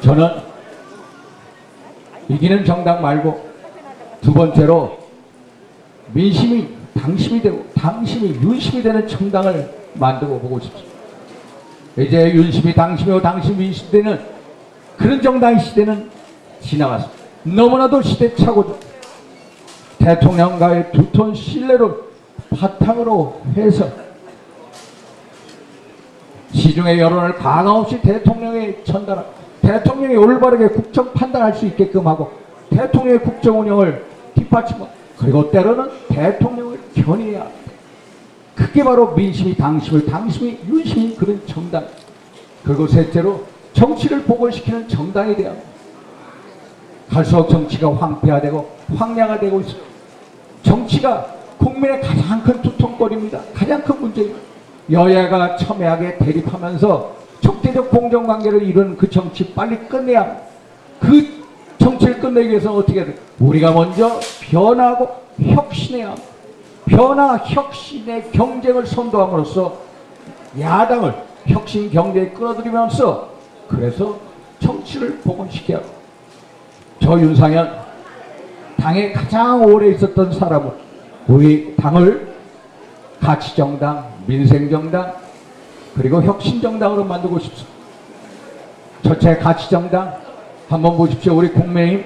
저는 이기는 정당 말고 두 번째로 민심이 당심이 되고 당심이 윤심이 되는 정당을 만들어 보고 싶습니다. 이제 윤심이 당심이고 당심이 민심이 되는 그런 정당의 시대는 지나갔습니다. 너무나도 시대착오죠. 대통령과의 두터운 신뢰를 바탕으로 해서 시중의 여론을 가감없이 대통령에 전달하고 대통령이 올바르게 국정 판단할 수 있게끔 하고 대통령의 국정 운영을 뒷받침하고 그리고 때로는 대통령을 견해해야 합니다. 그게 바로 민심이 당심을 당심이 윤심이 그런 정당. 그리고 셋째로 정치를 복원시키는 정당이 되어야 합니다. 갈수록 정치가 황폐화되고 황량화되고 있습니다. 정치가 국민의 가장 큰 두통거리입니다. 가장 큰 문제입니다. 여야가 첨예하게 대립하면서 적대적 공정관계를 이루는 그 정치 빨리 끝내야 합니다. 그 정치를 끝내기 위해서 어떻게 해야 돼요? 우리가 먼저 변화하고 혁신해야 합니다. 변화, 혁신의 경쟁을 선도함으로써 야당을 혁신 경제에 끌어들이면서 그래서 정치를 복원시켜야 합니다. 저 윤상현 당에 가장 오래 있었던 사람은 우리 당을 가치정당, 민생정당 그리고 혁신정당으로 만들고 싶습니다. 첫째 가치정당 한번 보십시오. 우리 국민의힘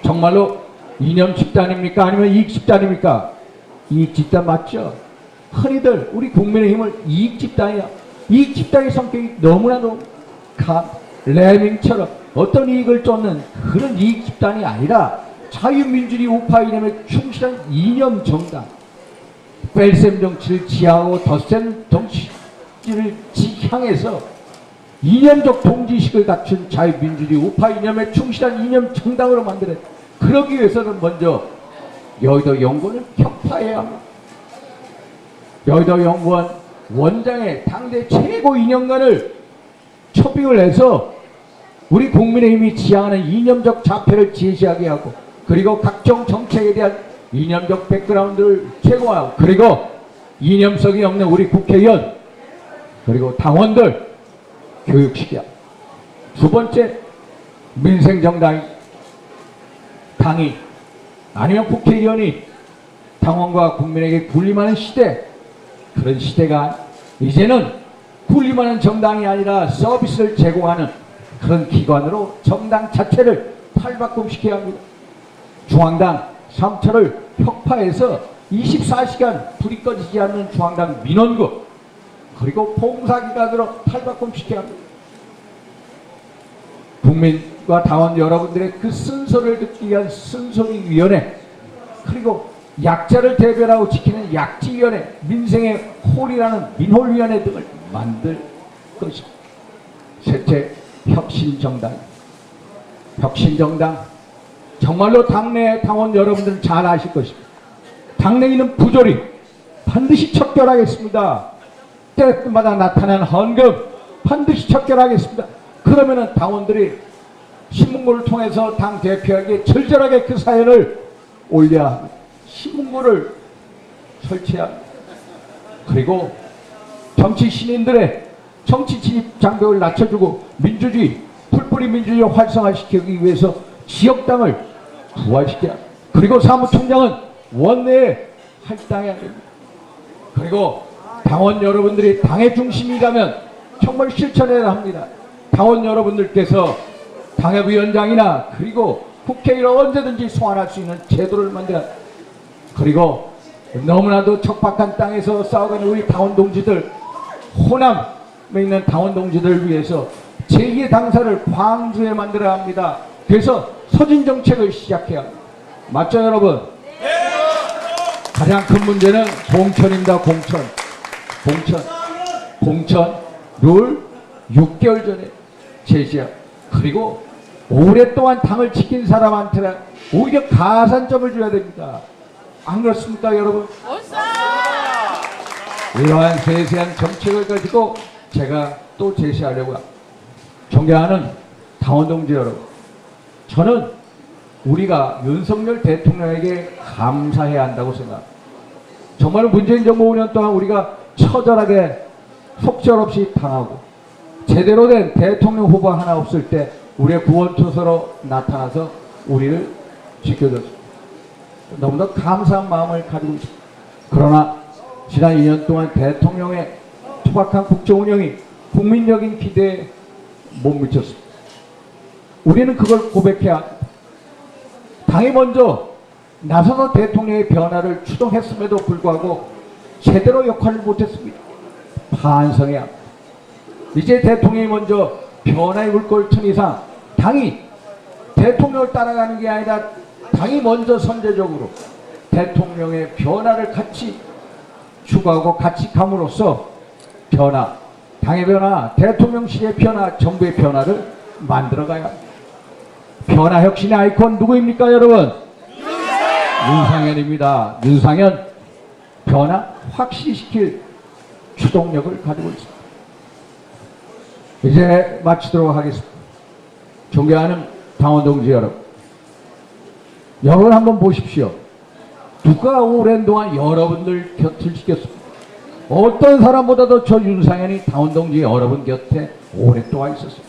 정말로 이념 집단입니까? 아니면 이익 집단입니까? 이익 집단 맞죠? 흔히들 우리 국민의힘을 이익 집단이야. 이익 집단의 성격이 너무나도 레밍처럼 어떤 이익을 쫓는 그런 이익 집단이 아니라 자유민주주의 우파 이념에 충실한 이념 정당. 뺄셈 정치를 지향하고 덧셈 정치를 지향해서 이념적 동지식을 갖춘 자유민주주의 우파 이념에 충실한 이념 정당으로 만들어야 돼. 그러기 위해서는 먼저 여의도 연구원을 격파해야 합니다. 여의도 연구원 원장의 당대 최고 이념가를 초빙을 해서 우리 국민의힘이 지향하는 이념적 자폐를 제시하게 하고 그리고 각종 정책에 대한 이념적 백그라운드를 제공하고 그리고 이념성이 없는 우리 국회의원 그리고 당원들 교육시켜야 합니다. 두 번째 민생정당이 당이 아니면 국회의원이 당원과 국민에게 군림하는 시대 그런 시대가 이제는 군림하는 정당이 아니라 서비스를 제공하는 그런 기관으로 정당 자체를 탈바꿈시켜야 합니다. 중앙당 3처를 혁파해서 24시간 불이 꺼지지 않는 중앙당 민원국 그리고 봉사기관으로 탈바꿈시켜야 합니다. 국민과 당원 여러분들의 그 쓴소리를 듣기 위한 쓴소리위원회 그리고 약자를 대변하고 지키는 약지위원회 민생의 홀이라는 민홀위원회 등을 만들 것입니다. 셋째 혁신정당. 혁신정당 정말로 당내 당원 여러분들은 잘 아실 것입니다. 당내에 있는 부조리 반드시 척결하겠습니다. 때마다 나타나는 헌금 반드시 척결하겠습니다. 그러면은 당원들이 신문고를 통해서 당 대표에게 절절하게 그 사연을 올려야 합니다. 신문고를 설치해야 합니다. 그리고 정치 신인들의 정치 진입 장벽을 낮춰주고 민주주의, 풀뿌리 민주주의 활성화시키기 위해서 지역당을 부활시켜야 합니다. 그리고 사무총장은 원내에 할당해야 됩니다. 그리고 당원 여러분들이 당의 중심이라면 정말 실천해야 합니다. 당원 여러분들께서 당협위원장이나 그리고 국회의원 언제든지 소환할 수 있는 제도를 만들어 그리고 너무나도 척박한 땅에서 싸우는 우리 당원 동지들 호남에 있는 당원 동지들을 위해서 제2의 당사를 광주에 만들어야 합니다. 그래서 서진정책을 시작해야 합니다. 맞죠 여러분? 가장 큰 문제는 공천입니다. 공천 룰 6개월 전에 제시하고 그리고 오랫동안 당을 지킨 사람한테는 오히려 가산점을 줘야 됩니다. 안 그렇습니까 여러분? 이러한 세세한 정책을 가지고 제가 또 제시하려고 합니다. 존경하는 당원 동지 여러분, 저는 우리가 윤석열 대통령에게 감사해야 한다고 생각합니다. 정말 문재인 정부 5년 동안 우리가 처절하게 속절없이 당하고 제대로 된 대통령 후보 하나 없을 때 우리의 구원투서로 나타나서 우리를 지켜줬습니다. 너무나 감사한 마음을 가지고 있습니다. 그러나 지난 2년 동안 대통령의 투박한 국정 운영이 국민적인 기대에 못 미쳤습니다. 우리는 그걸 고백해야 합니다. 당이 먼저 나서서 대통령의 변화를 추동했음에도 불구하고 제대로 역할을 못했습니다. 반성해야 합니다. 이제 대통령이 먼저 변화의 물꼬를 튼 이상 당이 대통령을 따라가는 게 아니라 당이 먼저 선제적으로 대통령의 변화를 같이 추구하고 같이 감으로써 변화, 당의 변화, 대통령실의 변화, 정부의 변화를 만들어가야 합니다. 변화 혁신의 아이콘 누구입니까, 여러분? 윤상현입니다. 윤상현 변화 확실히 시킬 추동력을 가지고 있습니다. 이제 마치도록 하겠습니다. 존경하는 당원 동지 여러분, 여러분 한번 보십시오. 누가 오랜 동안 여러분들 곁을 지켰습니까? 어떤 사람보다도 저 윤상현이 당원 동지 여러분 곁에 오랫동안 있었습니다.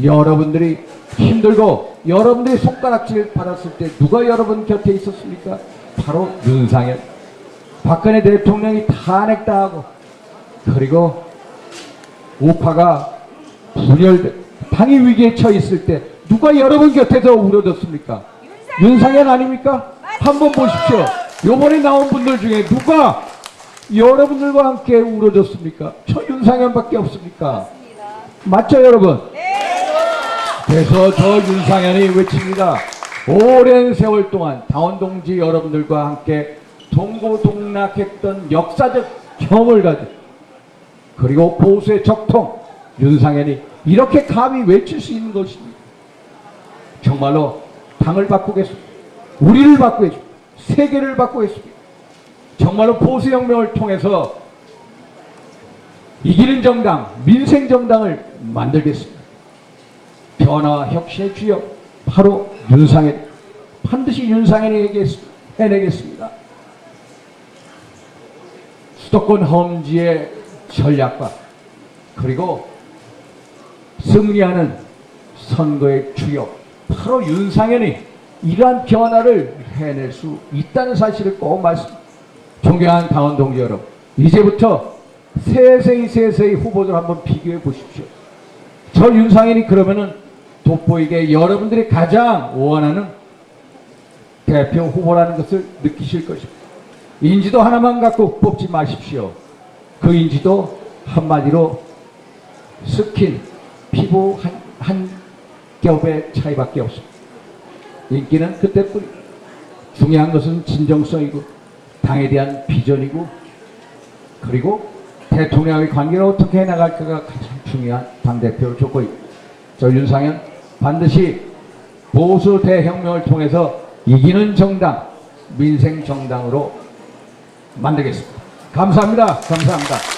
여러분들이 힘들고 여러분들이 손가락질 받았을 때 누가 여러분 곁에 있었습니까? 바로 윤상현. 박근혜 대통령이 탄핵당하고 그리고 우파가 분열돼 당이 위기에 처했을 때 누가 여러분 곁에서 울어줬습니까? 윤상현 아닙니까? 한번 보십시오. 요번에 나온 분들 중에 누가 여러분들과 함께 울어줬습니까? 저 윤상현밖에 없습니까? 맞죠, 여러분? 그래서 저 윤상현이 외칩니다. 오랜 세월 동안 당원 동지 여러분들과 함께 동고동락했던 역사적 경험을 가지고 그리고 보수의 적통 윤상현이 이렇게 감히 외칠 수 있는 것입니다. 정말로 당을 바꾸겠습니다. 우리를 바꾸겠습니다. 세계를 바꾸겠습니다. 정말로 보수혁명을 통해서 이기는 정당, 민생정당을 만들겠습니다. 변화와 혁신의 주역 바로 윤상현. 반드시 윤상현이 해내겠습니다. 수도권 험지의 전략과 그리고 승리하는 선거의 주역 바로 윤상현이 이러한 변화를 해낼 수 있다는 사실을 꼭 존경하는 당원 동지 여러분, 이제부터 세세히 후보들 한번 비교해 보십시오. 저 윤상현이 그러면은 돋보이게 여러분들이 가장 원하는 대표 후보라는 것을 느끼실 것입니다. 인지도 하나만 갖고 뽑지 마십시오. 그 인지도 한마디로 스킨, 피부 한 겹의 차이밖에 없습니다. 인기는 그때뿐. 중요한 것은 진정성이고 당에 대한 비전이고 그리고 대통령의 관계를 어떻게 해나갈까가 가장 중요한 당대표 조건입니다. 저 윤상현 반드시 보수 대혁명을 통해서 이기는 정당, 민생 정당으로 만들겠습니다. 감사합니다. 감사합니다.